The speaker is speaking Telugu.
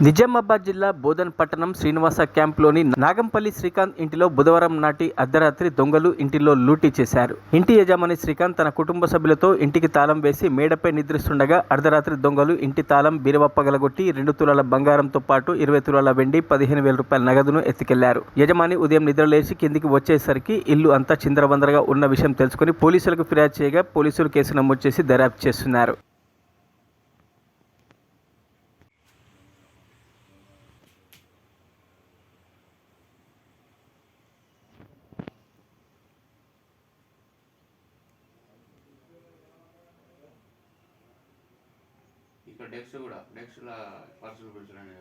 నిజామాబాద్ జిల్లా బోధన్ పట్టణం శ్రీనివాస క్యాంప్లోని నాగంపల్లి శ్రీకాంత్ ఇంటిలో బుధవారం నాటి అర్ధరాత్రి దొంగలు ఇంటిలో లూటీ చేశారు. ఇంటి యజమాని శ్రీకాంత్ తన కుటుంబ సభ్యులతో ఇంటికి తాళం వేసి మేడపై నిద్రిస్తుండగా అర్ధరాత్రి దొంగలు ఇంటి తాళం బీరువా పగలగొట్టి 2 తులాల బంగారంతో పాటు 20 తులాల వెండి 15,000 రూపాయల నగదును ఎత్తుకెళ్లారు. యజమాని ఉదయం నిద్రలేసి కిందికి వచ్చేసరికి ఇల్లు అంతా చిందరవందరగా ఉన్న విషయం తెలుసుకుని పోలీసులకు ఫిర్యాదు చేయగా పోలీసులు కేసు నమోదు చేసి దర్యాప్తు చేస్తున్నారు. ఇక్కడ డెక్స్ కూడా డెక్స్లో పర్సులు కూర్చోని